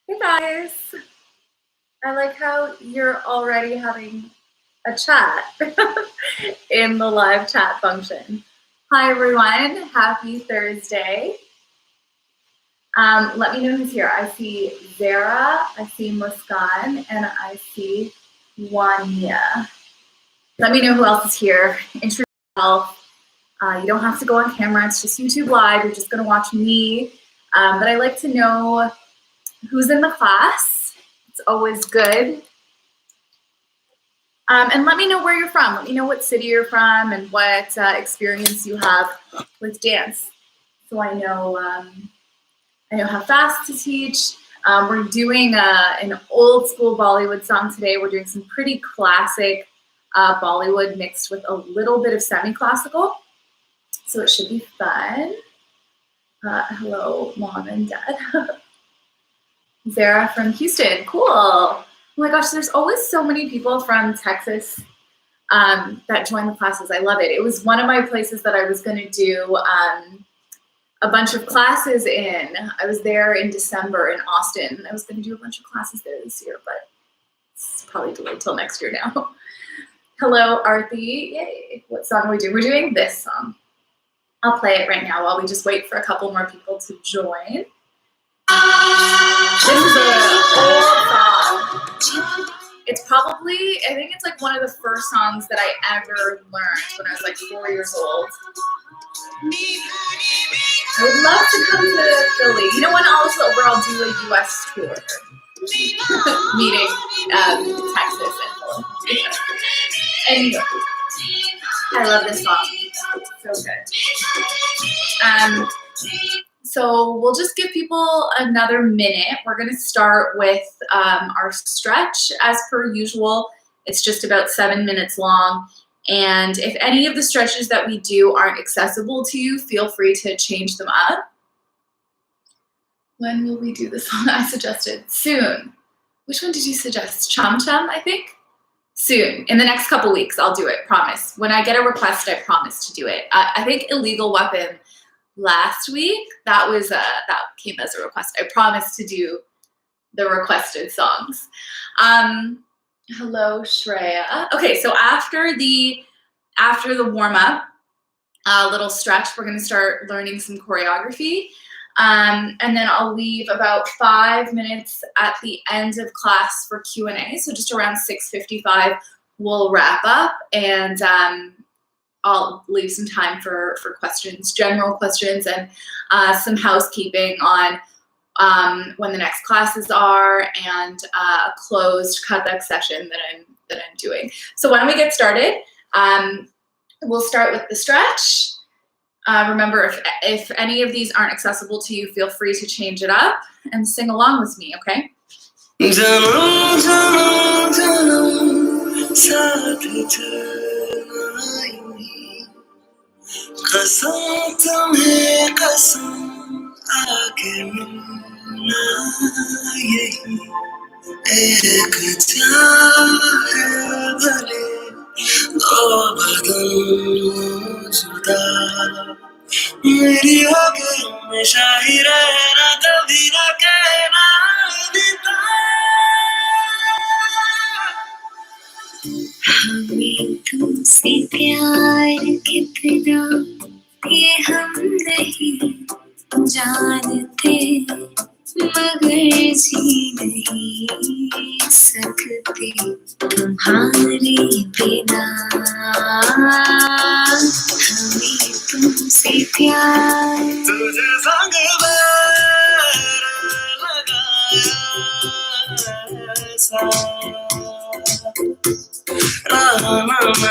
Hey guys, I like how you're already having a chat in the live chat function. Hi everyone, happy Thursday. Let me know who's here. I see Zara, I see Muskan, and I see Wanya. Let me know who else is here. Introduce yourself. You don't have to go on camera, it's just YouTube Live. You're just gonna watch me. But I like to know who's in the class. It's always good. And let me know where you're from. Let me know what city you're from and what experience you have with dance, so I know how fast to teach. We're doing an old school Bollywood song today. We're doing some pretty classic Bollywood mixed with a little bit of semi-classical, so it should be fun. Hello, Mom and Dad. Zara from Houston, cool. Oh my gosh, there's always so many people from Texas that join the classes. I love it. It was one of my places that I was going to do a bunch of classes in. I was there in December in Austin. I was going to do a bunch of classes there this year, but it's probably delayed till next year now. Hello, Arthi. Yay. What song are we doing? We're doing this song. I'll play it right now while we just wait for a couple more people to join. This is an old song. It's probably, I think it's like one of the first songs that I ever learned when I was like 4 years old. I would love to come to Philly. You know when I'll do a US tour. Meeting Texas and Philly. And New York. I love this song. It's so good. So we'll just give people another minute. We're going to start with our stretch as per usual. It's just about 7 minutes long. And if any of the stretches that we do aren't accessible to you, feel free to change them up. When will we do the song I suggested? Soon. Which one did you suggest? Chum Chum, I think? Soon. In the next couple weeks, I'll do it. Promise. When I get a request, I promise to do it. I think Illegal Weapon last week, that came as a request. I promised to do the requested songs. Hello, Shreya. Okay, so after the warm-up, little stretch, we're going to start learning some choreography. And then I'll leave about 5 minutes at the end of class for Q&A. So just around 6:55, we'll wrap up, and I'll leave some time for questions, general questions, and some housekeeping on when the next classes are, and a closed cutback session that I'm doing. So why don't we get started? We'll start with the stretch. Remember, if any of these aren't accessible to you, feel free to change it up and sing along with me, okay? कसम तुम्हें कसम आगे मिलना यही एक चाहे भले दो बदन जुदा मेरी होके हमेशा ही रहना कभी ना कहना अलविदा हमें तुमसे प्यार कितना ये हम नहीं जानते मगर जी नहीं सकते तुम्हारे बिना हमें तुमसे प्यार तुझे संग रहना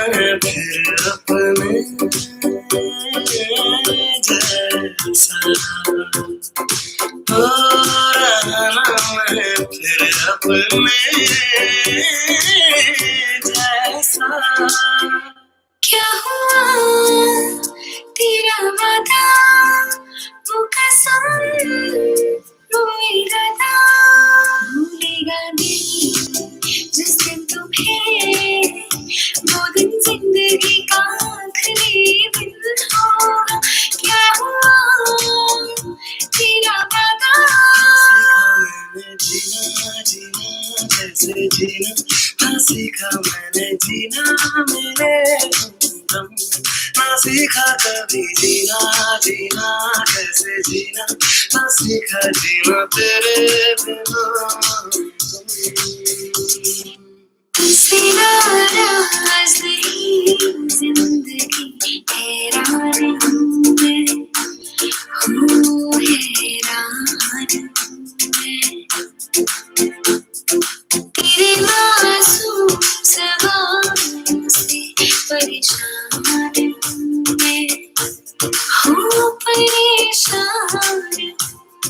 मैं फिर अपने जैसा हो रहना मैं फिर अपने जैसा क्या हुआ तेरा वादा वो कसम वो इरादा भूलेगा नहीं जिस दिन तुम्हें वो दिन जिंदगी का आखिरी दिन हो क्या हुआ तेरा वादा कैसे जीना ना सीखा मैंने जीना मेरे हम ना सीखा कभी जीना जीना कैसे जीना ना सीखा जीना तेरे बिना सीना राज नहीं जिंदगी हैरान हूँ मैं हैरान मैं तेरे मासूम सवालों से परेशान मैं हूँ परेशान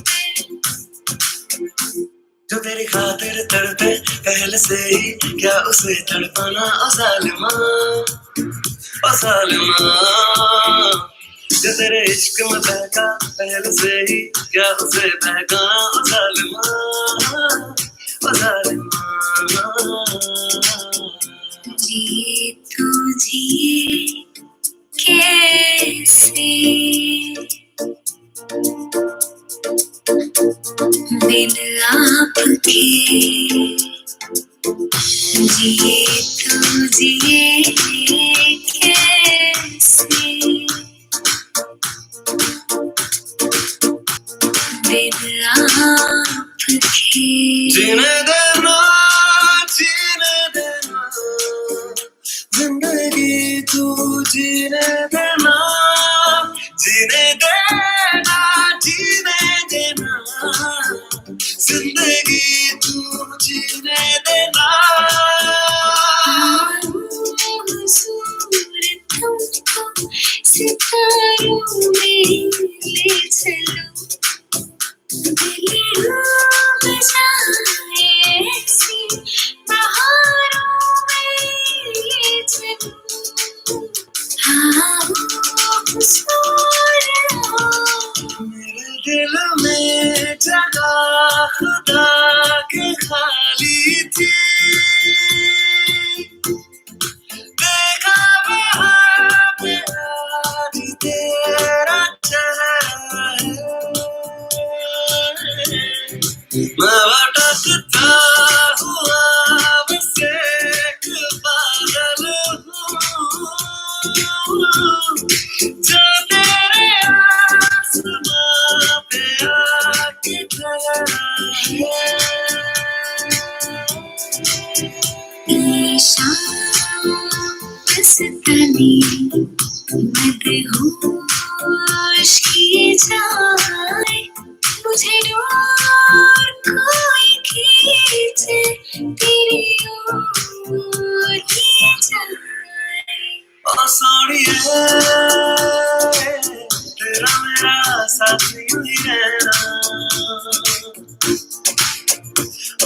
मैं जो तेरी खातिर तड़पे पहले से ही क्या उसे तड़पाना ओ जालिमा जो तेरे इश्क में बहका पहले से ही क्या उसे बहकाना ओ जालिमा जिए तू जिए कैसे बिन आपके जिए तू जिए कैसे बिन आपके जीने देना जिंदगी तू जीने देना जीने देना जीने देना जिंदगी तू जीने देना तुमको सितारों में ले चलो दिल बजाए ऐसी बहारों में ले चलो हाँ मेरे दिल में जगह खुदा के खाली थी देखा वहाँ पे आज तेरा चेहरा मैं भटकता हुआ बस एक पागल हूँ जो तेरे आसमां पे आके ठहरा है ईशान मस्तानी मदहोश किए जाए मुझे और कोई खींचे तेरी ओर किए जाए ओ सोनिए तेरा मेरा साथी ही रहना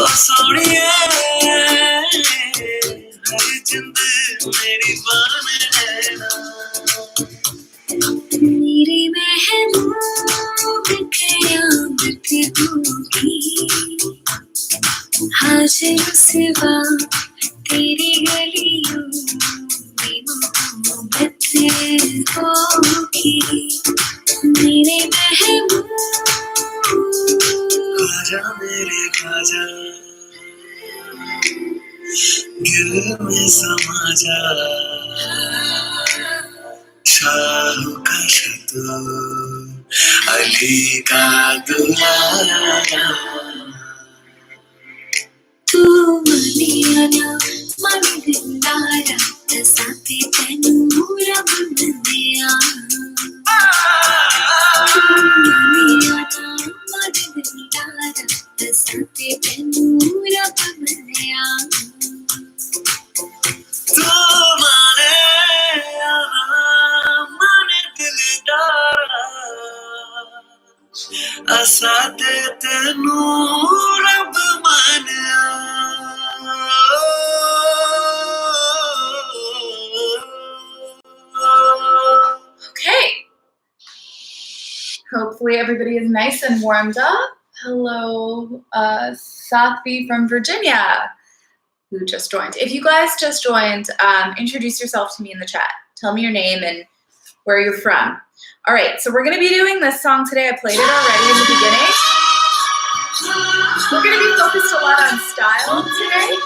ओ सोनिए हर जिंद मेरी बान रहना मेरे महबूब कयामत होगी हाजिर सिवा तेरी गलियों में मोहब्बत होगी मेरे महबूब खाजा मेरे खाजा दिल में समा जा शाह का शतू अली का दुलारा तू मनियाना मन दिलारा साथे तनूरा बंदिया मनियाना मन दिलारा साथे तनूरा बंदिया तू माने मन दिलदारा असाते तेनू रब मानिया Okay. Hopefully everybody is nice and warmed up. Hello, Safi from Virginia, who just joined. If you guys just joined, introduce yourself to me in the chat. Tell me your name and where you're from. All right, so we're going to be doing this song today. I played it already in the beginning. We're going to be focused a lot lot on style today.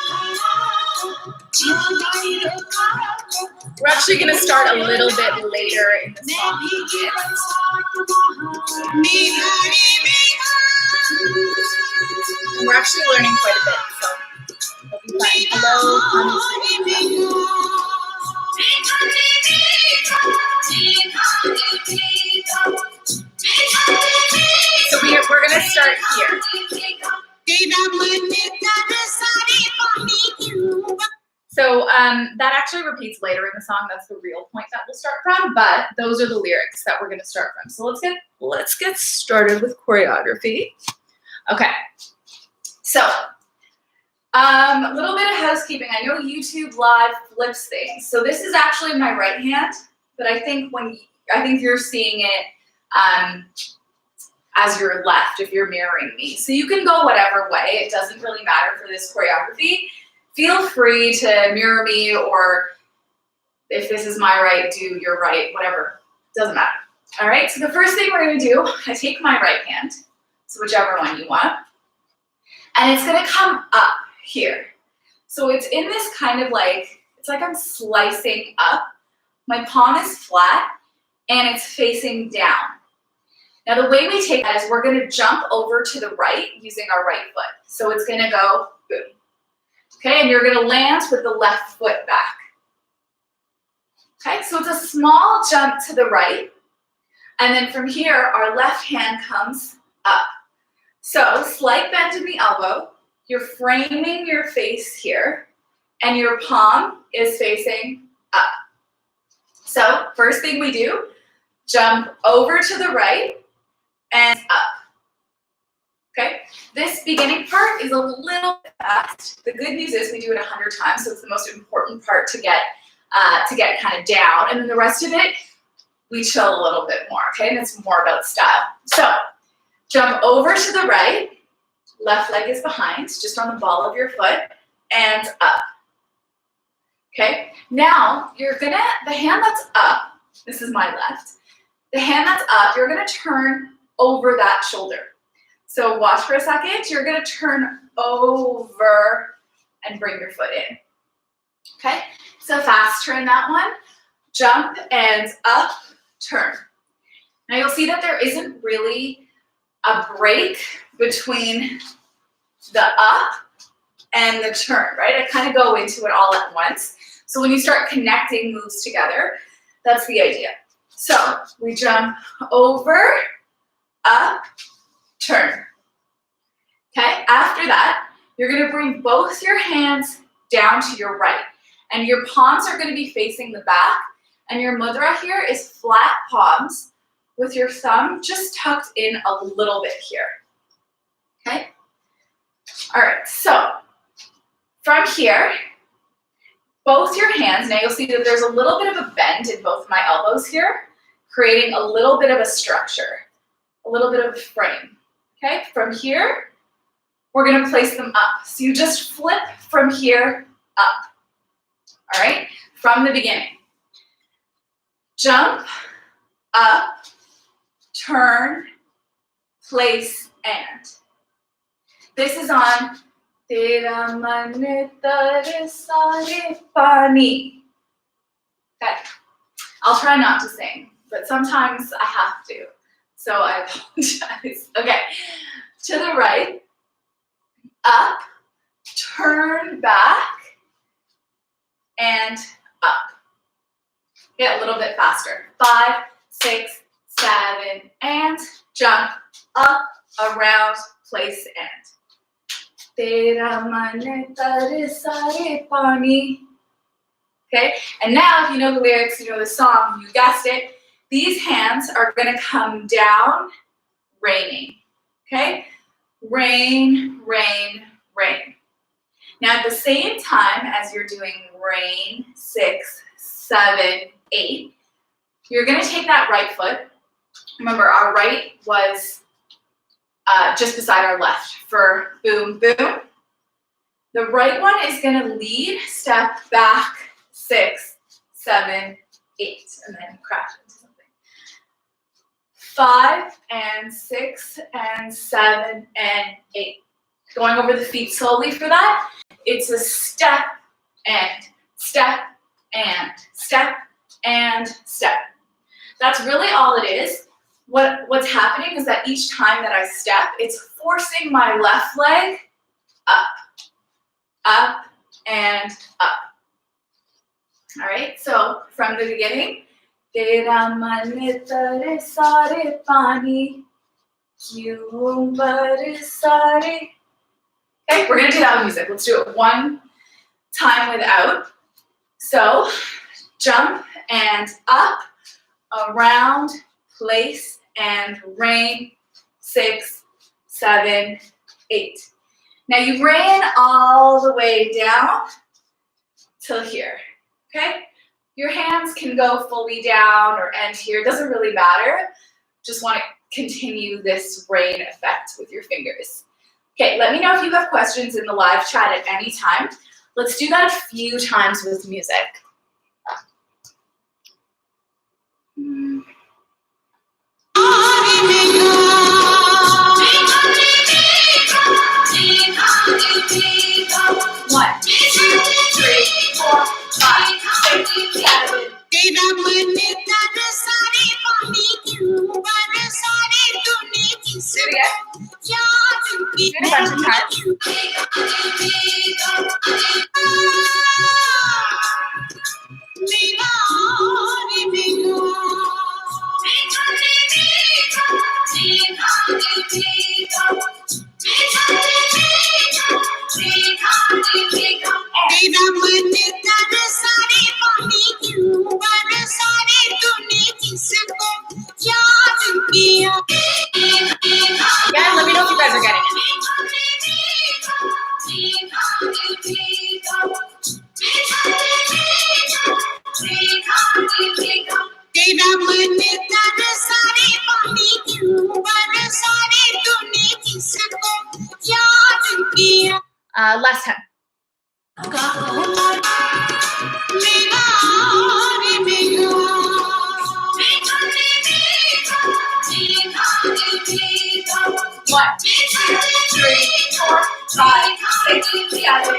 We're actually going to start a little bit later in the song. We're actually learning quite a bit, so it'll be fun. Hello, so we're going to start here. So that actually repeats later in the song. That's the real point that we'll start from, but those are the lyrics that we're going to start from. So let's get started with choreography. Okay. So a little bit of housekeeping. I know YouTube Live flips things. So this is actually my right hand, but I think you're seeing it as your left if you're mirroring me. So you can go whatever way. It doesn't really matter for this choreography. Feel free to mirror me, or if this is my right, do your right, whatever. Doesn't matter. All right, so the first thing we're going to do, I take my right hand, so whichever one you want, and it's going to come up here. So it's in this kind of like, it's like I'm slicing up. My palm is flat, and it's facing down. Now the way we take that is we're going to jump over to the right using our right foot. So it's going to go boom. Okay, and you're going to land with the left foot back. Okay, so it's a small jump to the right. And then from here, our left hand comes up. So slight bend in the elbow. You're framing your face here. And your palm is facing up. So first thing we do, jump over to the right and up. Okay, this beginning part is a little bit fast. The good news is we do it 100 times, so it's the most important part to get kind of down, and then the rest of it, we chill a little bit more, okay? And it's more about style. So, jump over to the right, left leg is behind, just on the ball of your foot, and up. Okay, now the hand that's up, this is my left, the hand that's up, you're gonna turn over that shoulder. So watch for a second. You're going to turn over and bring your foot in. Okay? So fast turn that one. Jump and up, turn. Now you'll see that there isn't really a break between the up and the turn, right? I kind of go into it all at once. So when you start connecting moves together, that's the idea. So we jump over, up, turn. Okay, after that, you're going to bring both your hands down to your right, and your palms are going to be facing the back, and your mudra here is flat palms with your thumb just tucked in a little bit here. Okay? All right, so from here, both your hands, now you'll see that there's a little bit of a bend in both my elbows here, creating a little bit of a structure, a little bit of a frame. Okay, from here, we're going to place them up. So you just flip from here up. All right, from the beginning. Jump, up, turn, place, and. This is on Tera man tere sare pani. Okay, I'll try not to sing, but sometimes I have to. So I apologize. Okay, to the right, up, turn back, and up. Get a little bit faster. 5, 6, 7, and jump, up, around, place, and. Tera man tere sare pani. Okay, and now if you know the lyrics, you know the song, you guessed it, these hands are going to come down, raining. Okay? Rain, rain, rain. Now at the same time as you're doing rain, 6, 7, 8, you're going to take that right foot. Remember, our right was just beside our left for boom, boom. The right one is going to lead, step back, 6, 7, 8, and then crash into something. 5 and 6 and 7 and 8. Going over the feet slowly for that. It's a step and step and step and step. That's really all it is. What's happening is that each time that I step, it's forcing my left leg up, up, and up. All right, so from the beginning, okay, we're gonna do that with music. Let's do it one time without. So jump and up, around, place, and rain, 6, 7, 8. Now you rain all the way down till here, okay? Your hands can go fully down or end here, doesn't really matter. Just want to continue this rain effect with your fingers. Okay, let me know if you have questions in the live chat at any time. Let's do that a few times with music. One, 2, 3, 4, 5, 6, 7. Do it again. Do it a bunch of times. Again, let me know if you guys are getting it. Last time. One, 2, 3, 4, 5, 6, 7,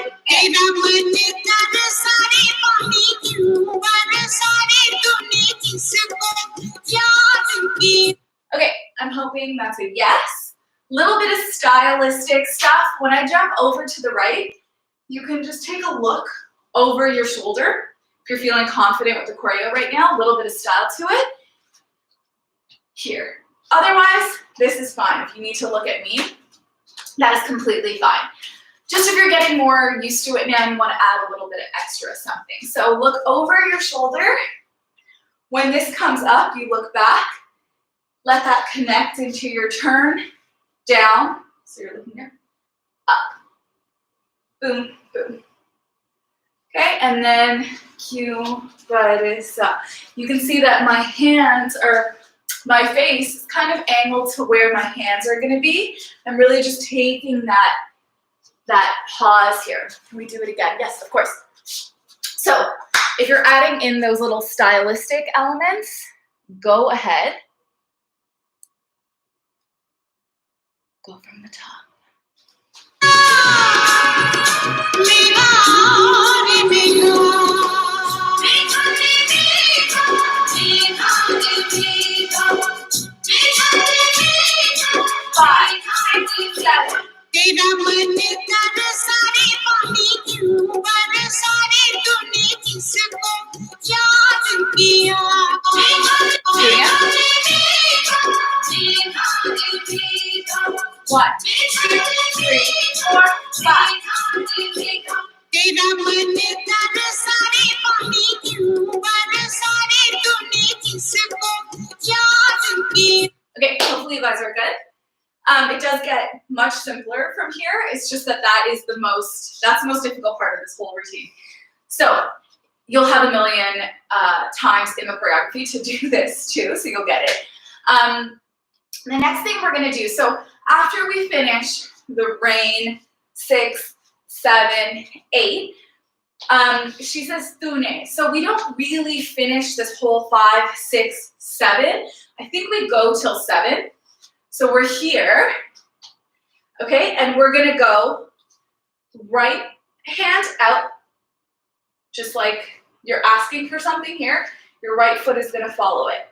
8. Okay, I'm hoping that's a yes. Little bit of stylistic stuff. When I jump over to the right, you can just take a look over your shoulder. If you're feeling confident with the choreo right now, a little bit of style to it. Here. Otherwise, this is fine. If you need to look at me, that is completely fine. Just if you're getting more used to it now, you want to add a little bit of extra something. So look over your shoulder. When this comes up, you look back. Let that connect into your turn. Down. So you're looking here. Up. Boom, boom. Okay, and then cue, but it's up. You can see that my hands are, my face is kind of angled to where my hands are going to be. I'm really just taking that pause here. Can we do it again? Yes, of course. So if you're adding in those little stylistic elements, go ahead. Go from the top. One, 2, 3, 4, 5. Okay, hopefully you guys are good. It does get much simpler from here. It's just that that's the most difficult part of this whole routine. So you'll have a million times in the choreography to do this too, so you'll get it. The next thing we're gonna do, so after we finish the rain, 6, 7, 8, she says tune. So we don't really finish this whole 5, 6, 7. I think we go till 7. So we're here. Okay, and we're gonna go right hand out, just like you're asking for something here. Your right foot is gonna follow it.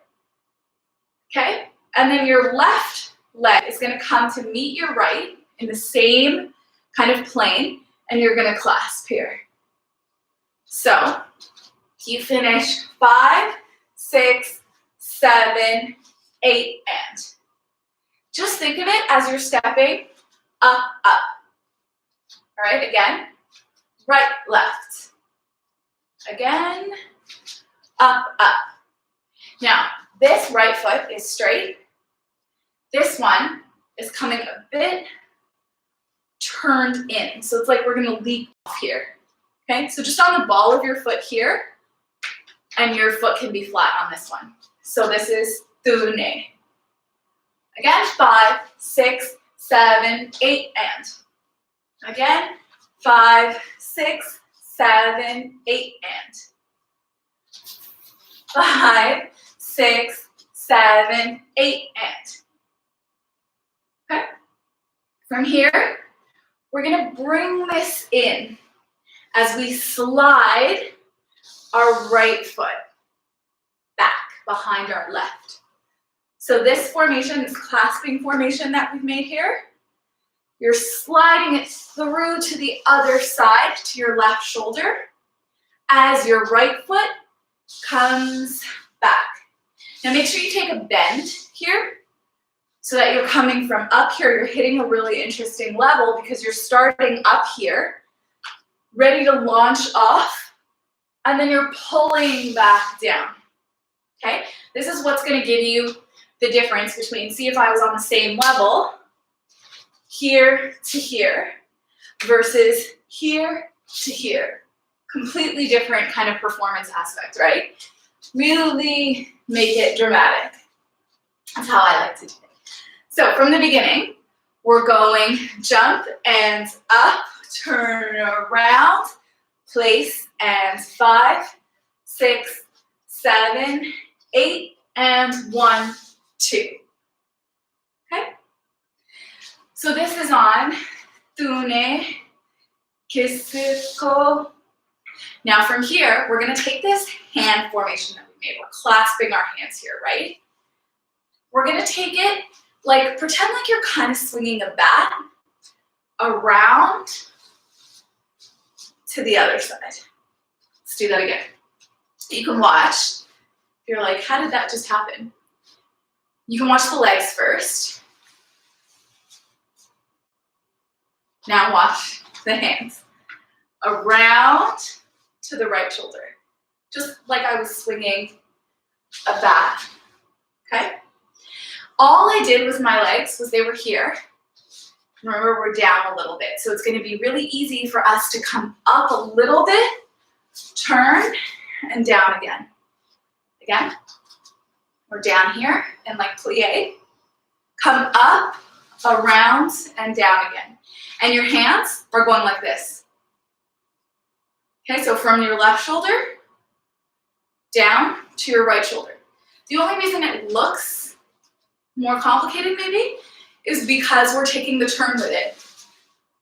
Okay, and then your left leg is gonna come to meet your right in the same kind of plane, and you're gonna clasp here. So you finish 5, 6, 7, 8, and. Just think of it as you're stepping up, up. All right, again, right, left. Again, up, up. Now, this right foot is straight. This one is coming a bit turned in. So it's like we're gonna leap off here. Okay, so just on the ball of your foot here, and your foot can be flat on this one. So this is tune. Again, 5, 6, 7, 8, and. Again, 5, 6, 7, 8, and. 5, 6, 7, 8, and. Okay? From here, we're gonna bring this in as we slide our right foot back behind our left. So this formation, this clasping formation that we've made here, you're sliding it through to the other side, to your left shoulder, as your right foot comes back. Now make sure you take a bend here, so that you're coming from up here, you're hitting a really interesting level because you're starting up here, ready to launch off, and then you're pulling back down, okay? This is what's gonna give you the difference between, see if I was on the same level, here to here, versus here to here. Completely different kind of performance aspect, right? Really make it dramatic. That's how I like to do it. So from the beginning, we're going jump and up, turn around, place, and 5, 6, 7, 8, and 1, 2. Okay? So this is on tune, kisiko. Now from here, we're gonna take this hand formation that we made. We're clasping our hands here, right? We're gonna take it, like, pretend like you're kind of swinging a bat around to the other side. Let's do that again. You can watch. You're like, how did that just happen? You can watch the legs first. Now watch the hands. Around to the right shoulder. Just like I was swinging a bat, okay? All I did with my legs was they were here. Remember, we're down a little bit. So it's gonna be really easy for us to come up a little bit, turn, and down again. Again, we're down here and like plie. Come up, around, and down again. And your hands are going like this. Okay, so from your left shoulder, down to your right shoulder. The only reason it looks more complicated maybe is because we're taking the turn with it.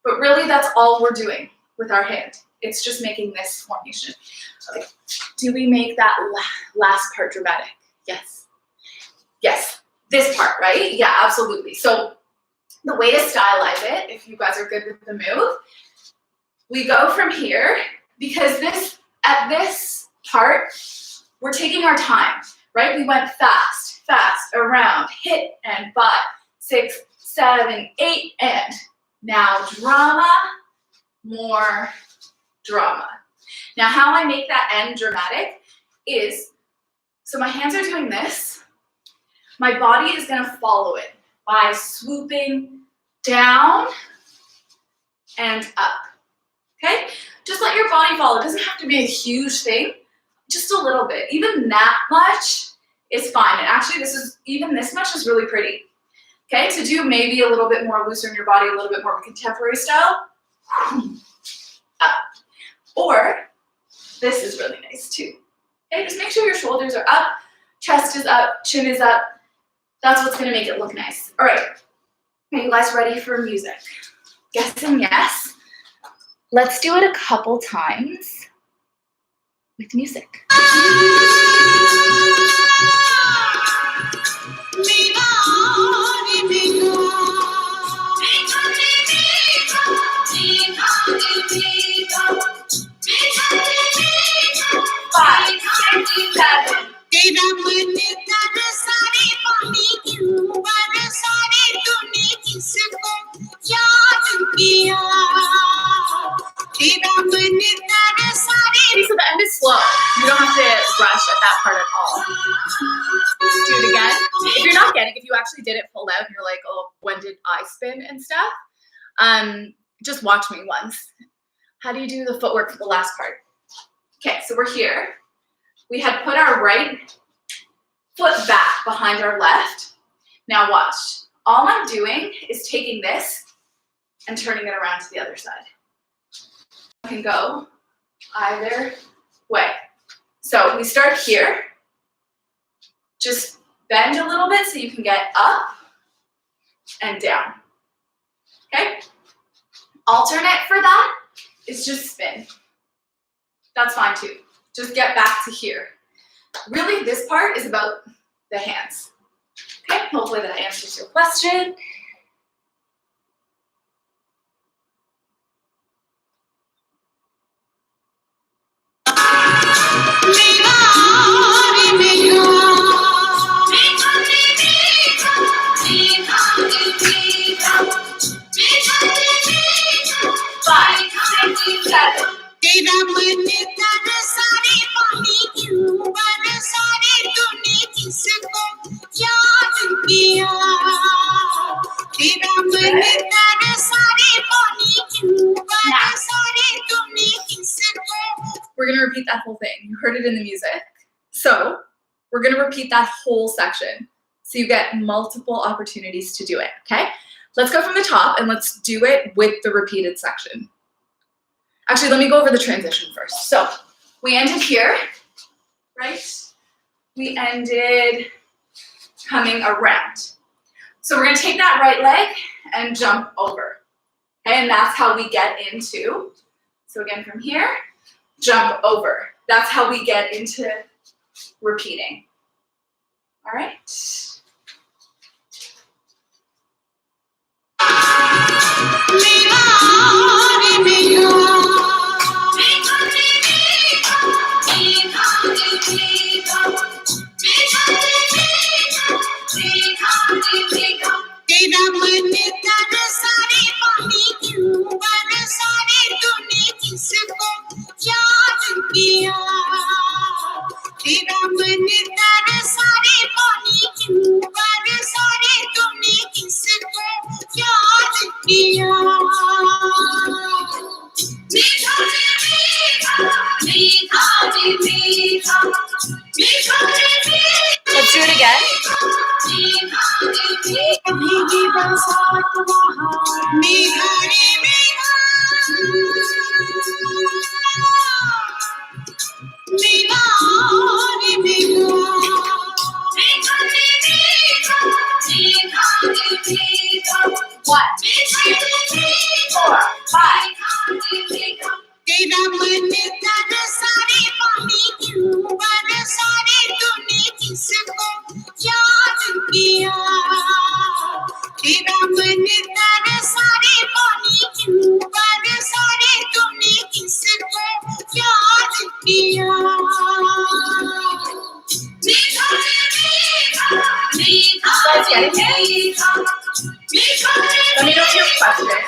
But really that's all we're doing with our hand. It's just making this formation. Okay. Do we make that last part dramatic? Yes. Yes, this part, right? Yeah, absolutely. So the way to stylize it, if you guys are good with the move, we go from here, because at this part, we're taking our time, right? We went fast, around, hit, and 5, 6, 7, 8, and now drama, more drama. Now how I make that end dramatic is, so my hands are doing this, my body is gonna follow it by swooping down and up, okay? Just let your body follow. It doesn't have to be a huge thing, just a little bit. Even that much is fine. And actually even this much is really pretty. Okay, to do maybe a little bit more looser in your body, a little bit more of a contemporary style, up. Or this is really nice too. Okay, just make sure your shoulders are up, chest is up, chin is up. That's what's gonna make it look nice. All right, Are you guys ready for music? Guessing yes. Let's do it a couple times with music. Five, six, seven. Okay, so the end is slow. You don't have to rush at that part at all. Do it again. If you're not getting, if you actually did it full out and you're like, oh, when did I spin and stuff? Just watch me once. How do you do the footwork for the last part? Okay, so we're here. We had put our right foot back behind our left. Now watch. All I'm doing is taking this and turning it around to the other side. You can go either way. So we start here. Just bend a little bit so you can get up and down. Okay? Alternate for that is just spin. That's fine too. Just get back to here. Really, this part is about the hands. Okay, hopefully that answers your question. Five, six, seven. We're going to repeat that whole thing. You heard it in the music. So we're going to repeat that whole section so you get multiple opportunities to do it, okay? Let's go from the top and let's do it with the repeated section. Actually, let me go over the transition first. So we ended here, right? We ended coming around. So we're going to take that right leg and jump over. Okay, and that's how we get into, so again from here, jump over. That's how we get into repeating. All right. Let's do it again. One, two, three, four, five. Let's get it. Let me know your question.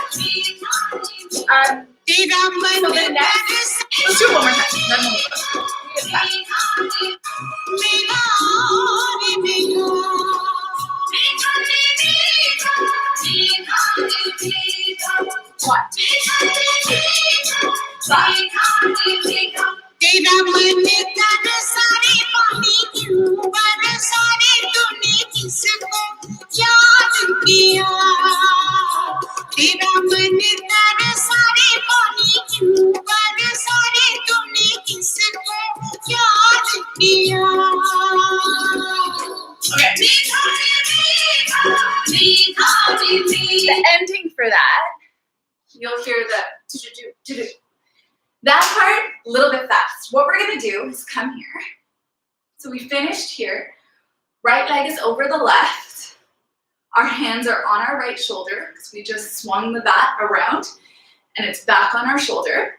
So the next, let's do it one more time. Then we'll get back. One, two, five. Okay. you'll hear the do-do-do, do-do. That part, a little bit fast. What we're gonna do is come here. So we finished here. Right leg is over the left. Our hands are on our right shoulder because we just swung the bat around and it's back on our shoulder.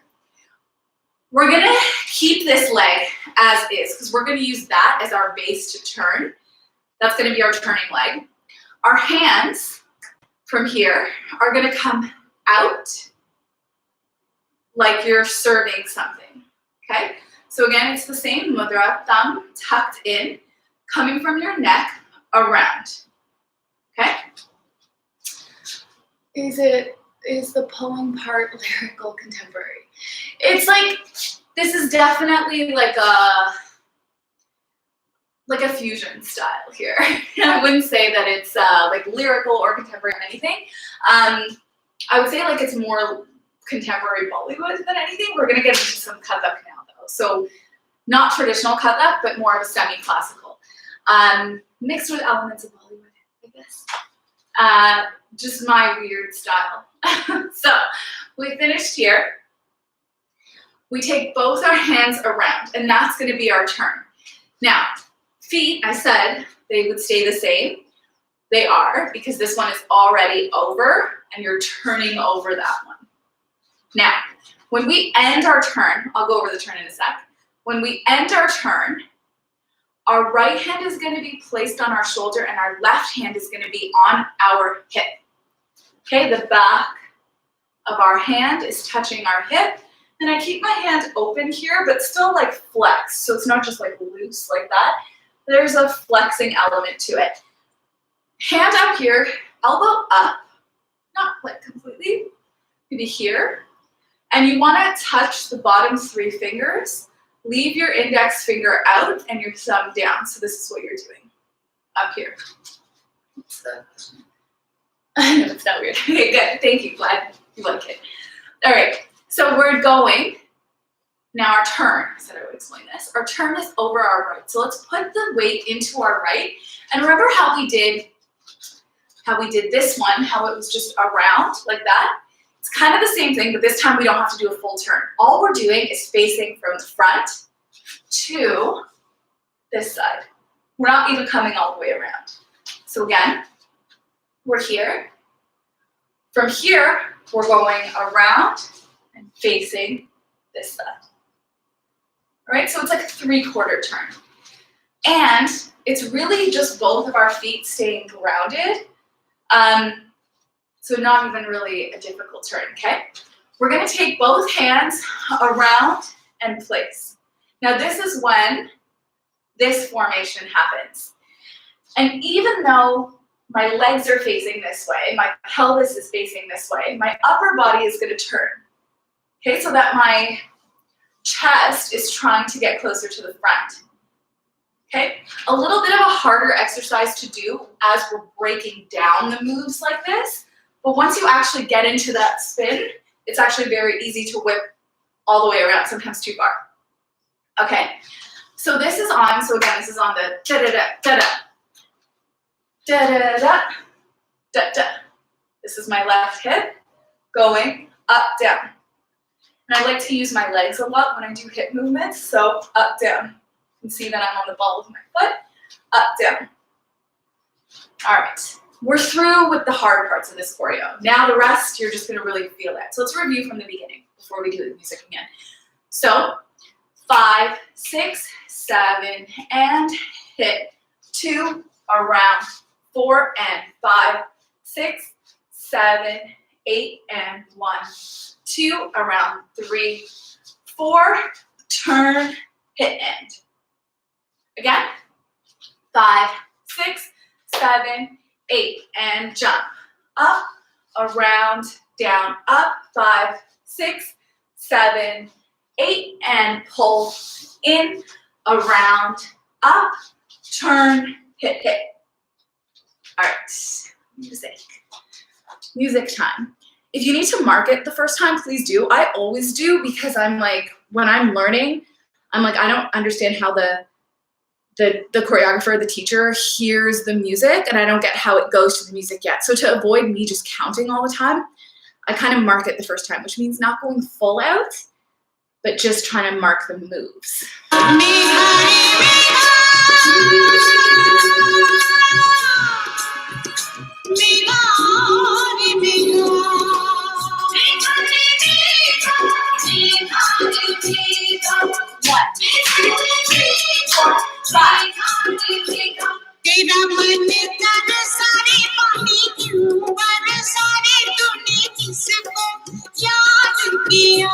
We're gonna keep this leg as is because we're gonna use that as our base to turn. That's gonna be our turning leg. Our hands from here are gonna come out like you're serving something, okay? So again, it's the same mudra, thumb tucked in, coming from your neck around, okay? Is the poem part lyrical contemporary? It's like, this is definitely like a fusion style here. I wouldn't say that it's like lyrical or contemporary or anything. I would say like it's more contemporary Bollywood than anything. We're gonna get into some Kathak now though. So not traditional Kathak, but more of a semi-classical. Mixed with elements of Bollywood, I guess. Just my weird style. So we finished here. We take both our hands around, and that's gonna be our turn. Now, feet, I said they would stay the same. They are, because this one is already over, and you're turning over that one. Now, when we end our turn, I'll go over the turn in a sec. When we end our turn, our right hand is going to be placed on our shoulder and our left hand is going to be on our hip. Okay, the back of our hand is touching our hip, and I keep my hand open here, but still like flexed, so it's not just like loose like that. There's a flexing element to it. Hand up here, elbow up, not like completely, maybe here. And you want to touch the bottom 3 fingers. Leave your index finger out and your thumb down. So this is what you're doing up here. I know it's not weird. Okay, good. Thank you. Glad you like it. All right. So we're going. Now our turn. I said I would explain this. Our turn is over our right. So let's put the weight into our right. And remember how we did this one, how it was just around like that? It's kind of the same thing, but this time we don't have to do a full turn. All we're doing is facing from the front to this side. We're not even coming all the way around. So again, we're here. From here, we're going around and facing this side. All right, so it's like a 3/4 turn. And it's really just both of our feet staying grounded. So not even really a difficult turn, okay? We're gonna take both hands around and place. Now this is when this formation happens. And even though my legs are facing this way, my pelvis is facing this way, my upper body is gonna turn. Okay, so that my chest is trying to get closer to the front. Okay, a little bit of a harder exercise to do as we're breaking down the moves like this. But once you actually get into that spin, it's actually very easy to whip all the way around, sometimes too far. Okay, so this is on, so again, this is on the da-da-da, da-da, da-da-da, da-da. This is my left hip going up, down. And I like to use my legs a lot when I do hip movements, so up, down. You can see that I'm on the ball with my foot, up, down. All right. We're through with the hard parts of this choreo. Now the rest, you're just gonna really feel it. So let's review from the beginning before we do the music again. So 5, 6, 7, and hit. 2, around, 4, and 5, 6, 7, 8, and 1, 2, around, 3, 4, turn, hit, end. Again, 5, 6, 7, 8, and jump. Up, around, down, up, 5, 6, 7, 8, and pull in, around, up, turn, hit, hit. All right, music time. If you need to mark it the first time, please do. I always do because I'm like, when I'm learning, I'm like, I don't understand how the choreographer, the teacher hears the music, and I don't get how it goes to the music yet. So to avoid me just counting all the time, I kind of mark it the first time, which means not going full out, but just trying to mark the moves. तेरा मन तरसारे पानी क्यों बरसारे तूने किसको याद किया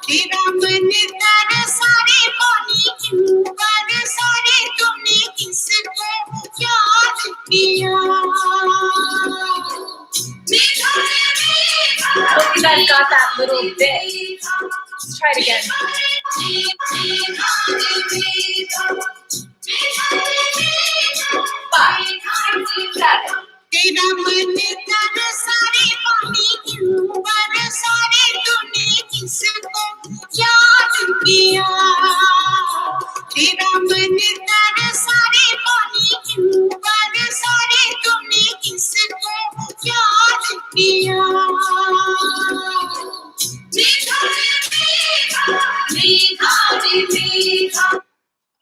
तेरा मन तरसारे पानी क्यों बरसारे तूने किसको याद किया Hope you guys got that little bit. Let's try it again. तेरा मन तरसारे पानी क्यों बरसारे तूने किसको याद किया तेरा मन तरसारे पानी क्यों बरसारे तूने किसको याद किया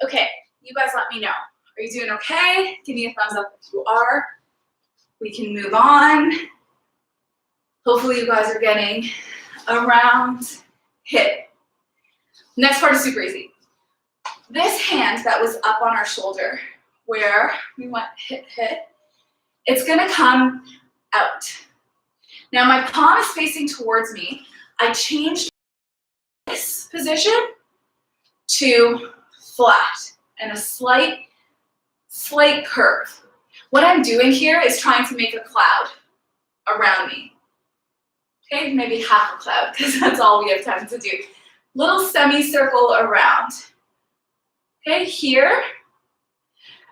Okay, you guys let me know. Are you doing okay? Give me a thumbs up if you are. We can move on. Hopefully you guys are getting around hip. Next part is super easy. This hand that was up on our shoulder, where we went hip, hip, it's gonna come out. Now my palm is facing towards me. I changed this position to flat and a slight curve. What I'm doing here is trying to make a cloud around me. Okay, maybe half a cloud, because that's all we have time to do. Little semicircle around. Okay, here.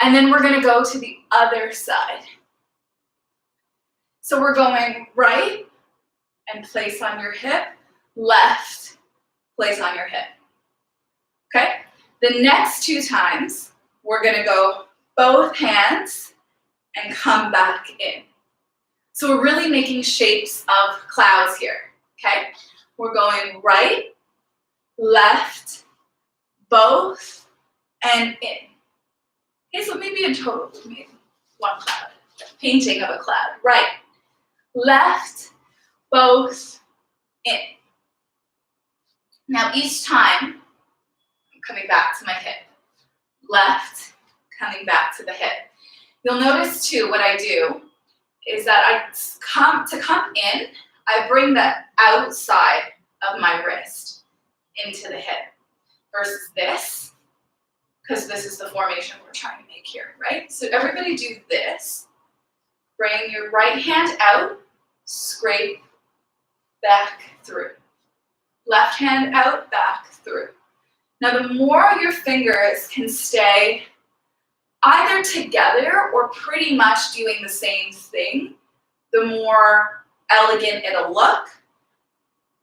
And then we're gonna go to the other side. So we're going right and place on your hip, left, place on your hip. Okay, the next two times, we're gonna go both hands and come back in. So we're really making shapes of clouds here, okay? We're going right, left, both, and in. Okay, so maybe in total we made one cloud, a painting of a cloud. Right, left, both, in. Now each time, I'm coming back to my hip. Left, coming back to the hip. You'll notice too, what I do is that to come in, I bring the outside of my wrist into the hip versus this, because this is the formation we're trying to make here, right? So everybody do this. Bring your right hand out, scrape, back through. Left hand out, back through. Now the more your fingers can stay either together or pretty much doing the same thing, the more elegant it'll look.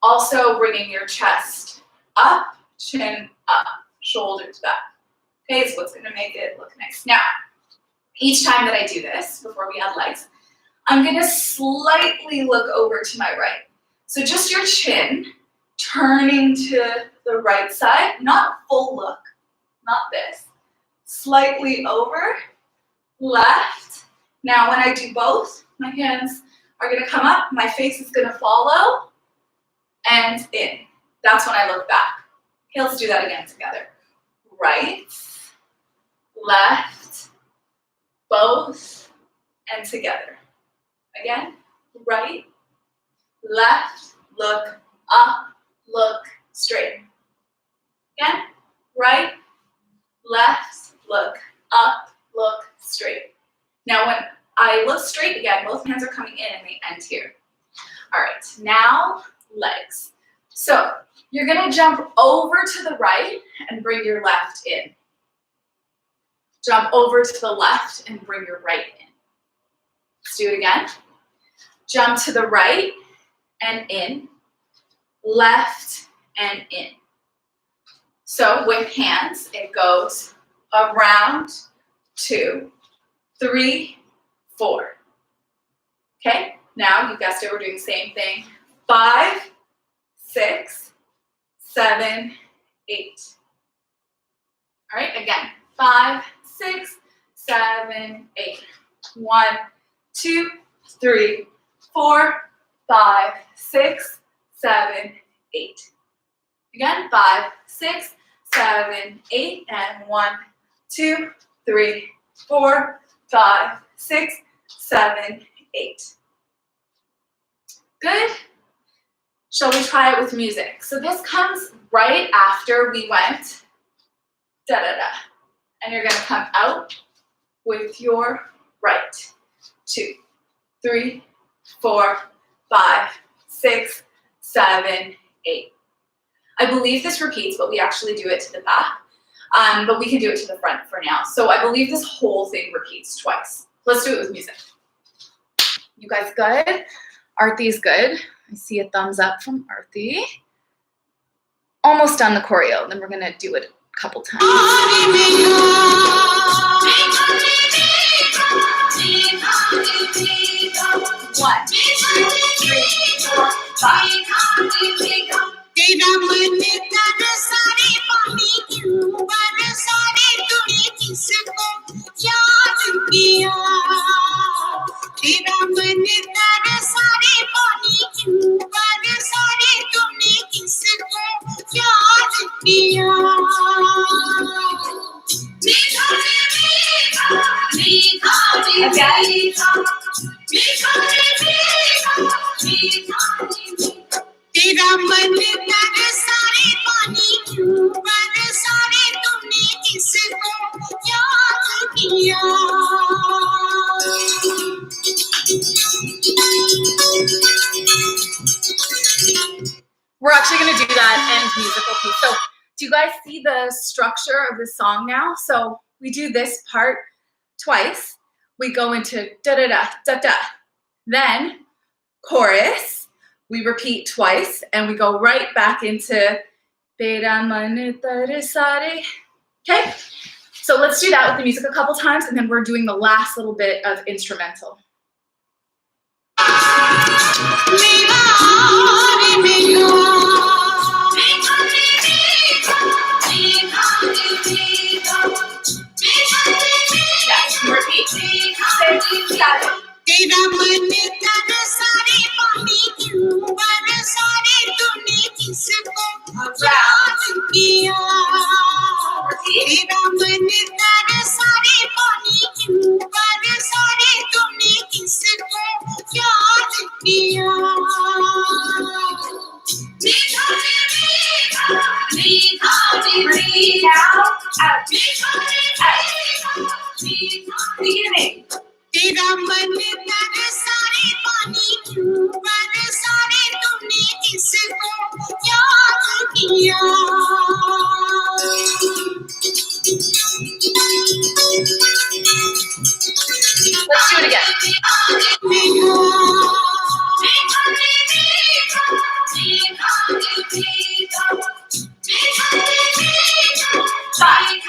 Also bringing your chest up, chin up, shoulders back. Okay, is what's gonna make it look nice. Now, each time that I do this, before we add legs, I'm gonna slightly look over to my right. So just your chin turning to the right side, not full look, not this. Slightly over, left. Now when I do both, my hands are gonna come up, my face is gonna follow, and in. That's when I look back. Okay, let's do that again together. Right, left, both, and together. Again, right, left, look up, look straight. Again, right, left, look up, look straight. Now when I look straight again, both hands are coming in and they end here. All right, now legs. So you're gonna jump over to the right and bring your left in. Jump over to the left and bring your right in. Let's do it again. Jump to the right and in, left and in. So with hands, it goes around, 2, 3, 4. Okay, Now, you guessed it, we're doing the same thing. 5, 6, 7, 8. All right, again. 5, 6, 7, 8. 1, 2, 3, 4, 5, 6, 7, 8. Again, 5, 6, 7, 8, and 1, 2, 3, 4, 5, 6, 7, 8. Good. Shall we try it with music? So this comes right after we went da-da-da. And you're gonna come out with your right. 2, 3, 4, 5, 6, 7, 8. I believe this repeats, but we actually do it to the back. But we can do it to the front for now. So I believe this whole thing repeats twice. Let's do it with music. You guys good? Arthi's good. I see a thumbs up from Arthi. Almost done the choreo. Then we're gonna do it a couple times. 1, 2, 3, 4, 5. तेरा मन तरसारे पानी क्यों बरसारे तूने किसको याद किया तेरा मन तरसारे पानी क्यों बरसारे तूने किसको याद किया मीठा मीठा मीठा मीठा मीठा मीठा तेरा मन तरसारे पानी क्यों बरसारे तूने किसको याद किया We're actually going to do that end musical piece. So do you guys see the structure of the song now? So we do this part twice. We go into da-da-da, da-da. Then chorus. We repeat twice, and we go right back into Tera man tarasare. Okay? So let's do that with the music a couple times, and then we're doing the last little bit of instrumental. Yes, repeat. 6, 7. तेरा मन तरसारे पानी क्यों बरसारे तूने किसको याद किया तेरा मन तरसारे पानी क्यों बरसारे तूने किसको याद किया मीठा मीठा मीठा मीठा Out. Beginning. तेरा मन तरसारे पानी क्यों बरसारे तूने किसको याद किया Let's do it again. 5.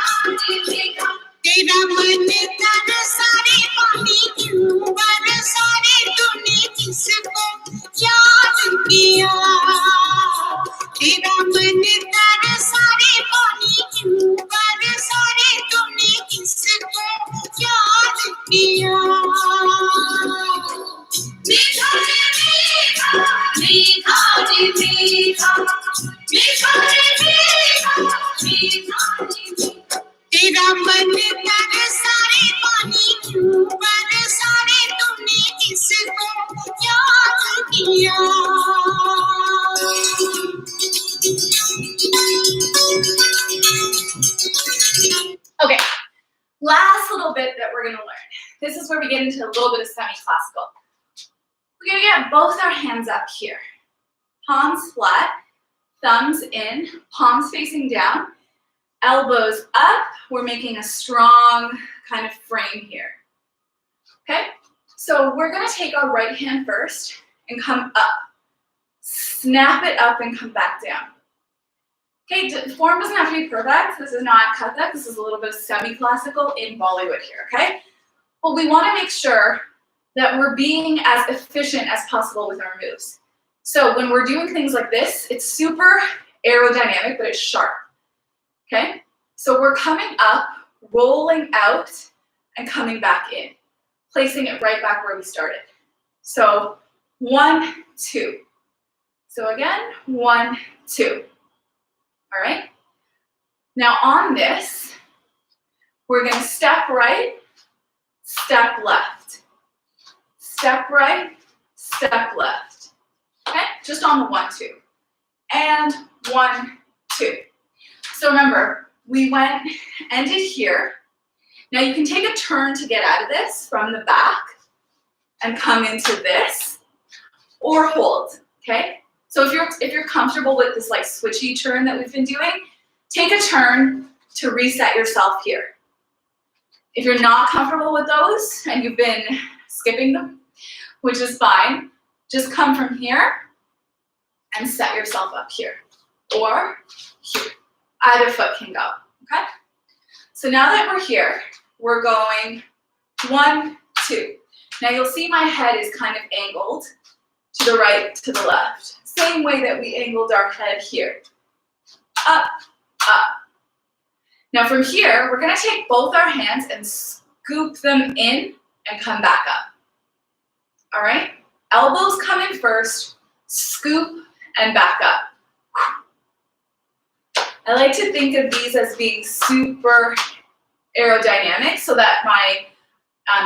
तेरा मन तरसारे पानी क्यों बरसारे तूने किसको याद किया तेरा मन तरसारे पानी क्यों बरसारे तूने किसको याद किया मीठा मीठा मीठा मीठा मीठा तेरा मन तरसारे पानी क्यों बरसारे तूने किसको याद किया Okay, last little bit that we're going to learn. This is where we get into a little bit of semi-classical. We're going to get both our hands up here. Palms flat, thumbs in, palms facing down, elbows up. We're making a strong kind of frame here. Okay, so we're going to take our right hand first and come up. Snap it up and come back down. Okay, form doesn't have to be perfect. This is not Kathak. This is a little bit of semi-classical in Bollywood here, okay? But we want to make sure that we're being as efficient as possible with our moves. So when we're doing things like this, it's super aerodynamic, but it's sharp, okay? So we're coming up, rolling out, and coming back in, placing it right back where we started. So 1, 2. So again, 1, 2. All right? Now on this, we're gonna step right, step left. Step right, step left. Okay? Just on the 1, 2. And 1, 2. So remember, we ended here. Now you can take a turn to get out of this from the back and come into this, or hold, okay? So if you're comfortable with this like switchy turn that we've been doing, take a turn to reset yourself here. If you're not comfortable with those and you've been skipping them, which is fine, just come from here and set yourself up here, or here. Either foot can go, okay? So now that we're here, we're going 1, 2. Now you'll see my head is kind of angled to the right, to the left. Same way that we angled our head here. Up, up. Now from here, we're gonna take both our hands and scoop them in and come back up. All right? Elbows come in first, scoop and back up. I like to think of these as being super aerodynamic so that my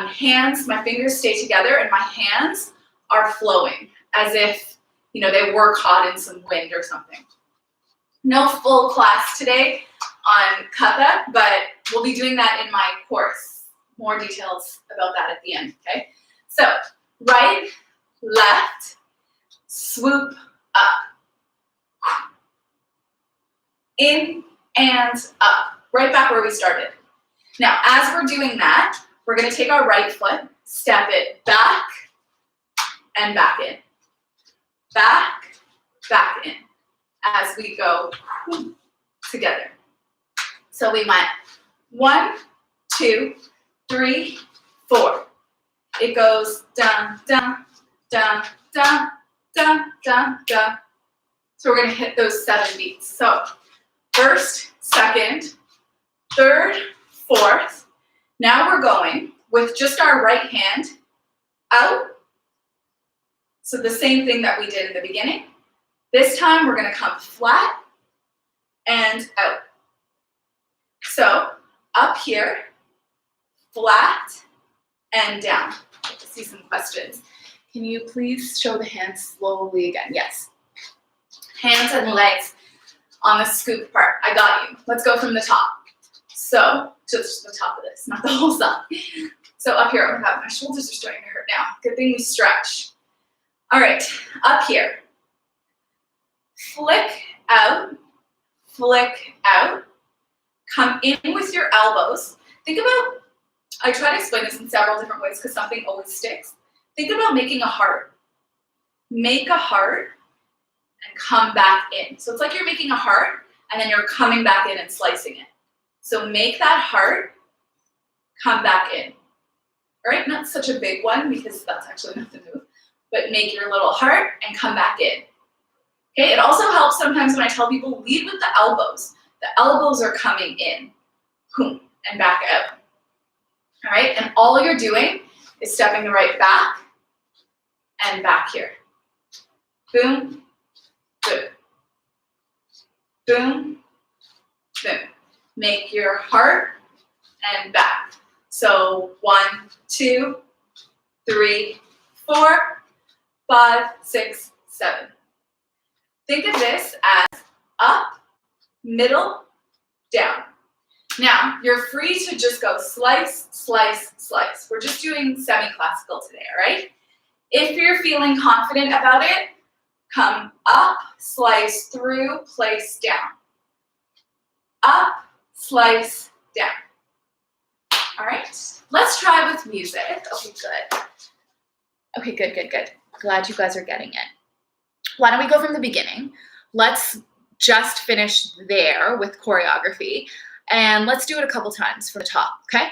hands, my fingers stay together and my hands are flowing as if, you know, they were caught in some wind or something. No full class today on Katha, but we'll be doing that in my course. More details about that at the end, okay? So, right, left, swoop up. In and up, right back where we started. Now, as we're doing that, we're gonna take our right foot, step it back and back in. Back, back in, as we go together. So we went 1, 2, 3, 4. It goes dun, dun, dun, dun, dun, dun, dun. So we're gonna hit those 7 beats. So first, second, third, fourth. Now we're going with just our right hand out. So the same thing that we did in the beginning. This time we're gonna come flat and out. So up here, flat and down. Let's see some questions. Can you please show the hands slowly again? Yes. Hands and legs on the scoop part. I got you. Let's go from the top. So, just the top of this, not the whole song. So up here, oh my God, my shoulders are starting to hurt now. Good thing we stretch. All right, up here. Flick out, come in with your elbows. Think about, I try to explain this in several different ways because something always sticks. Think about making a heart. Make a heart and come back in. So it's like you're making a heart and then you're coming back in and slicing it. So make that heart, come back in. All right, not such a big one because that's actually not the move, but make your little heart and come back in. Okay, it also helps sometimes when I tell people lead with the elbows. The elbows are coming in, boom, and back out. All right, and all you're doing is stepping the right back and back here. Boom, boom, boom, boom. Make your heart and back. So 1, 2, 3, 4, 5, 6, 7. Think of this as up, middle, down. Now, you're free to just go slice, slice, slice. We're just doing semi-classical today, all right? If you're feeling confident about it, come up, slice through, place down. Up, slice, down. All right, let's try with music. Okay, good. Okay, good. Glad you guys are getting it. Why don't we go from the beginning? Let's just finish there with choreography, and let's do it a couple times from the top, okay?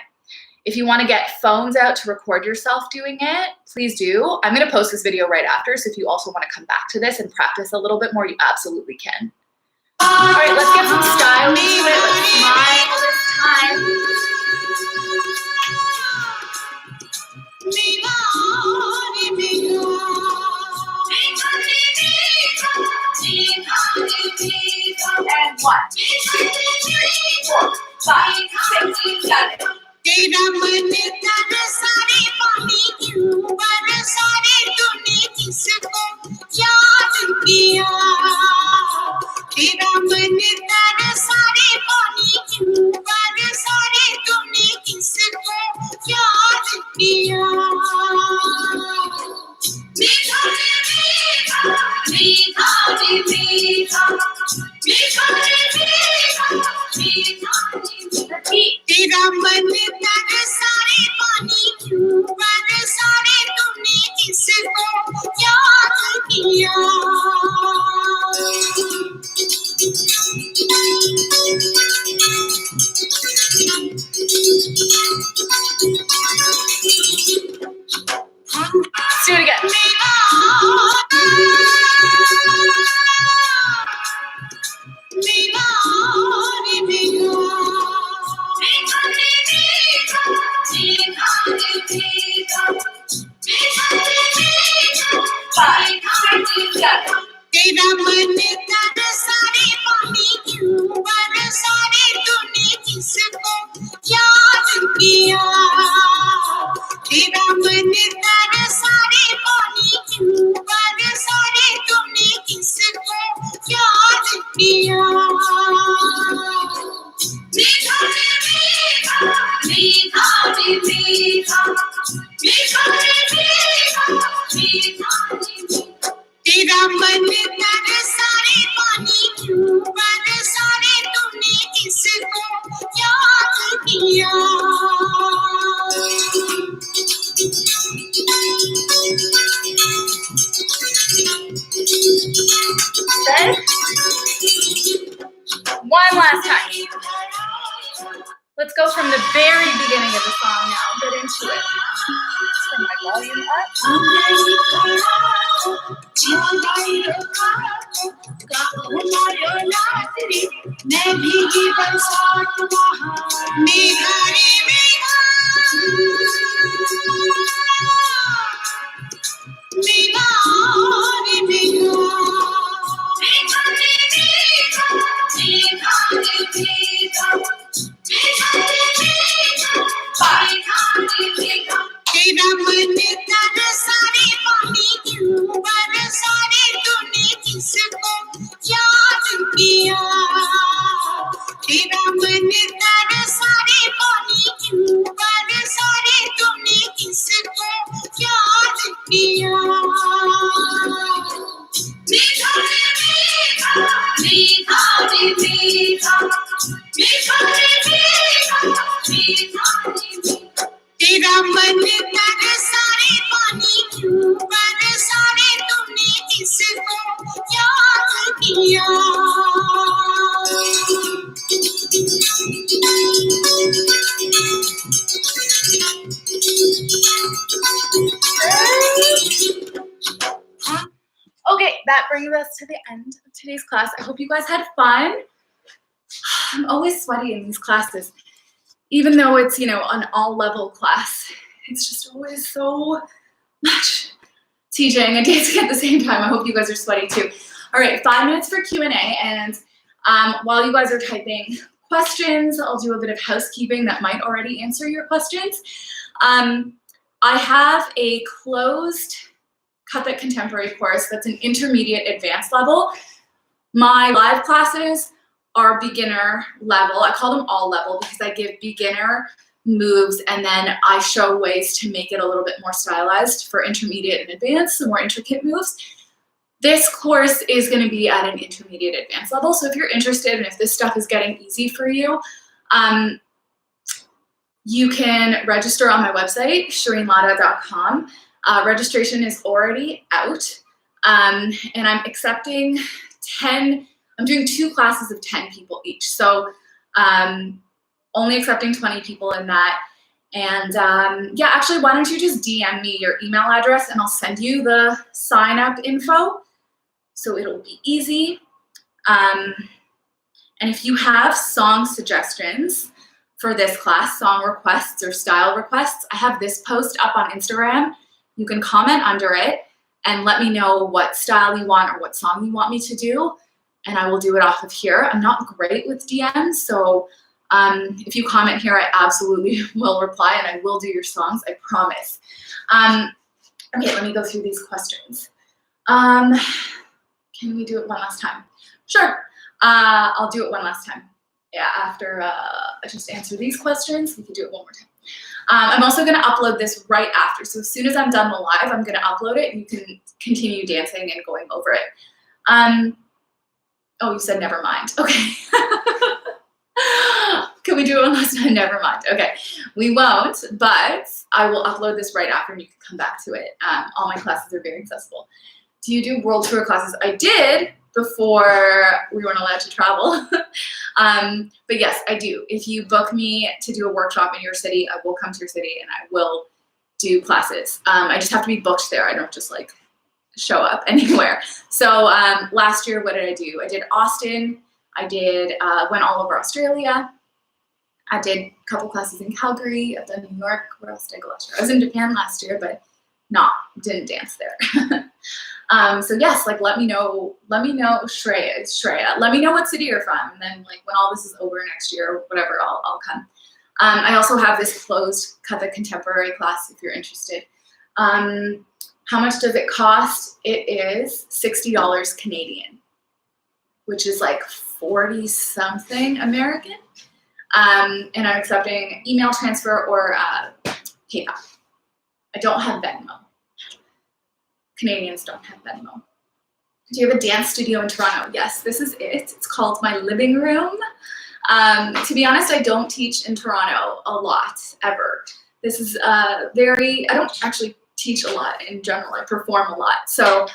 If you want to get phones out to record yourself doing it, please do. I'm going to post this video right after, so if you also want to come back to this and practice a little bit more, you absolutely can. All right, let's get some style to it. Let's smile this time. And 1, 2, 3, 4, 5, 6, 7. तेरा मन तरसारे पानी क्यों बरसारे तूने किसको याद किया तेरा मन तरसारे पानी क्यों बरसारे तूने किसको याद किया मीठा मीठा मीठा मीठा मीठा मीठा तेरा मन तरसारे पानी क्यों बरसारे तूने किसको याद किया Let's do it again. तेरा मन तरसारे पानी क्यों बरसारे तूने किसको याद किया तेरा मन तरसारे पानी क्यों बरसारे तूने किसको याद किया मीठा मीठा मीठा मीठा मीठा तेरा मन तरसारे पानी क्यों बरसारे तूने किसको याद किया One last time. Let's go from the very beginning of the song now. Get into it. Let's turn my volume तेरा मन तरसारे पानी क्यों बरसारे तूने किसको याद किया तेरा मन तरसारे पानी क्यों बरसारे तूने किसको याद किया मीठा मीठा मीठा मीठा मीठा तेरा मन तरसारे पानी क्यों बरसारे तूने किसको याद किया Okay, that brings us to the end of today's class. I hope you guys had fun. I'm always sweaty in these classes. Even though it's, an all-level class, it's just always so much teaching and dancing at the same time. I hope you guys are sweaty too. All right, 5 minutes for Q&A, and while you guys are typing questions, I'll do a bit of housekeeping that might already answer your questions. I have a closed Cut That Contemporary course that's an intermediate advanced level. My live classes are beginner level. I call them all level because I give beginner moves and then I show ways to make it a little bit more stylized for intermediate and advanced, the more intricate moves. This course is going to be at an intermediate advanced level. So if you're interested and if this stuff is getting easy for you, you can register on my website, shireenlada.com. Registration is already out, and I'm accepting 10. I'm doing 2 classes of 10 people each, so only accepting 20 people in that. And yeah, actually, why don't you just DM me your email address and I'll send you the sign up info. So it'll be easy. And if you have song suggestions for this class, song requests or style requests, I have this post up on Instagram. You can comment under it and let me know what style you want or what song you want me to do, and I will do it off of here. I'm not great with DMs, so if you comment here, I absolutely will reply and I will do your songs, I promise. Okay, let me go through these questions. Can we do it one last time? Sure, I'll do it one last time. Yeah, after I just answer these questions, we can do it one more time. I'm also gonna upload this right after. So as soon as I'm done the live, I'm gonna upload it and you can continue dancing and going over it. Oh, you said never mind, okay. Can we do it one last time? Never mind, okay. We won't, but I will upload this right after and you can come back to it. All my classes are very accessible. Do you do world tour classes? I did before we weren't allowed to travel. But yes, I do. If you book me to do a workshop in your city, I will come to your city and I will do classes. I just have to be booked there. I don't just like show up anywhere. So last year, what did I do? I did Austin. I did, went all over Australia. I did a couple classes in Calgary. I've done New York. Where else did I go last year? I was in Japan last year, but didn't dance there. So yes, like let me know, Shreya, it's Shreya. Let me know what city you're from, and then like when all this is over next year or whatever, I'll come. I also have this closed Kathak contemporary class if you're interested. How much does it cost? It is $60 Canadian, which is like 40 something American. And I'm accepting email transfer or PayPal. I don't have Venmo. Canadians don't have Venmo. Do you have a dance studio in Toronto? Yes, this is it. It's called My Living Room. To be honest, I don't teach in Toronto a lot, ever. This is I don't actually teach a lot in general. I perform a lot. So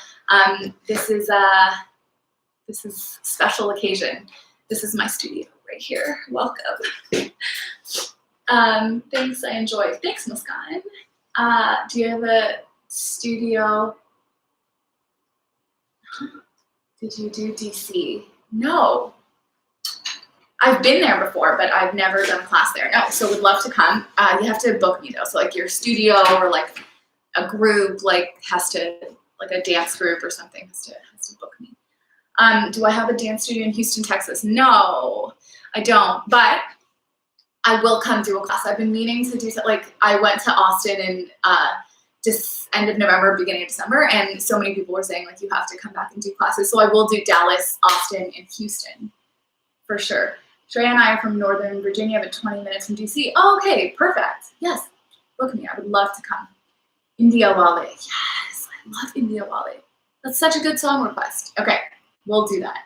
this is a special occasion. This is my studio right here. Welcome. Thanks, I enjoy. Thanks, Muskan. Do you have a studio? Did you do DC? No. I've been there before, but I've never done a class there. No, so would love to come. You have to book me though. So like your studio or like a group like a dance group or something has to book me. Do I have a dance studio in Houston, Texas? No, I don't, but I will come do a class. I've been meaning to do that. Like I went to Austin in end of November, beginning of December, and so many people were saying like you have to come back and do classes. So I will do Dallas, Austin, and Houston for sure. Shreya and I are from Northern Virginia, but 20 minutes from DC. Oh, okay, perfect. Yes, book me. I would love to come. India Wale. Yes, I love India Wale. That's such a good song request. Okay, we'll do that.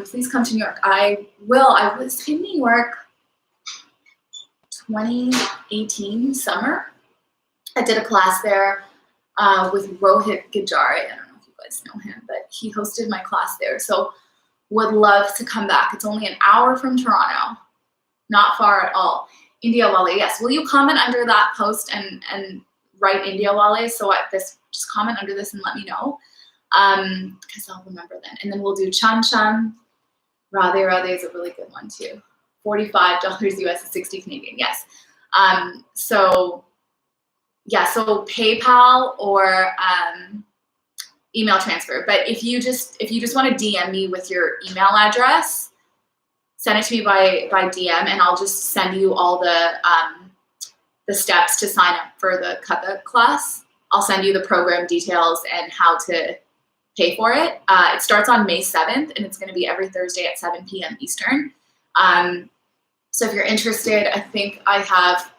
Please come to New York. I will. I was in New York 2018 summer. I did a class there with Rohit Gajare. I don't know if you guys know him, but he hosted my class there. So would love to come back. It's only an hour from Toronto, not far at all. India Wale, yes. Will you comment under that post and write India Wale? So just comment under this and let me know, because I'll remember then. And then we'll do Chan Chan. Radhe Radhe is a really good one too. $45 US is 60 Canadian, yes. So PayPal or email transfer. But if you just want to DM me with your email address, send it to me by DM, and I'll just send you all the steps to sign up for the Kathak class. I'll send you the program details and how to pay for it. It starts on May 7th, and it's going to be every Thursday at 7 p.m. Eastern. So if you're interested, I think I have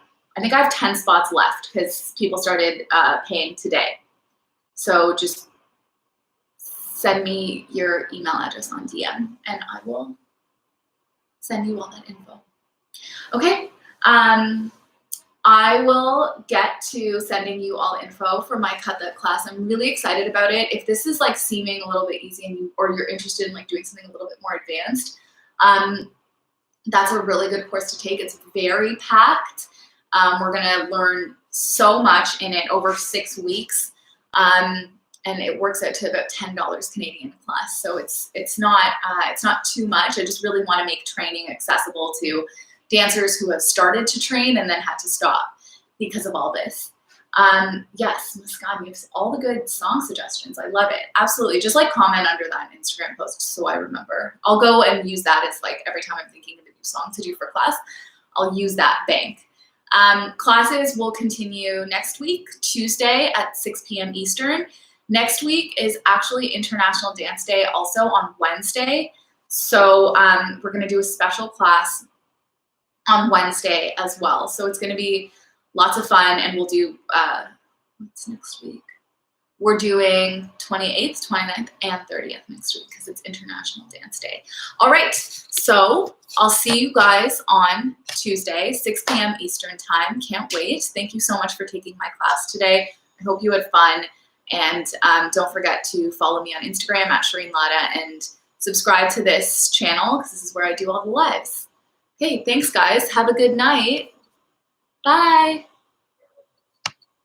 10 spots left because people started paying today. So just send me your email address on DM and I will send you all that info. Okay, I will get to sending you all info for my Kathak class. I'm really excited about it. If this is like seeming a little bit easy or you're interested in like doing something a little bit more advanced, that's a really good course to take. It's very packed. We're gonna learn so much in it over 6 weeks. And it works out to about $10 Canadian a class. So it's not too much. I just really want to make training accessible to dancers who have started to train and then had to stop because of all this. Yes, Miss God, you have all the good song suggestions. I love it. Absolutely. Just like comment under that Instagram post so I remember. I'll go and use that as like every time I'm thinking of a new song to do for class, I'll use that bank. Classes will continue next week, Tuesday at 6 p.m. Eastern. Next week is actually International Dance Day also on Wednesday. So we're going to do a special class on Wednesday as well. So it's going to be lots of fun, and we'll do, what's next week? We're doing 28th, 29th, and 30th next week because it's International Dance Day. All right, so I'll see you guys on Tuesday, 6 p.m. Eastern time. Can't wait. Thank you so much for taking my class today. I hope you had fun. And don't forget to follow me on Instagram at Shireen Lada and subscribe to this channel because this is where I do all the lives. Okay, thanks guys. Have a good night. Bye.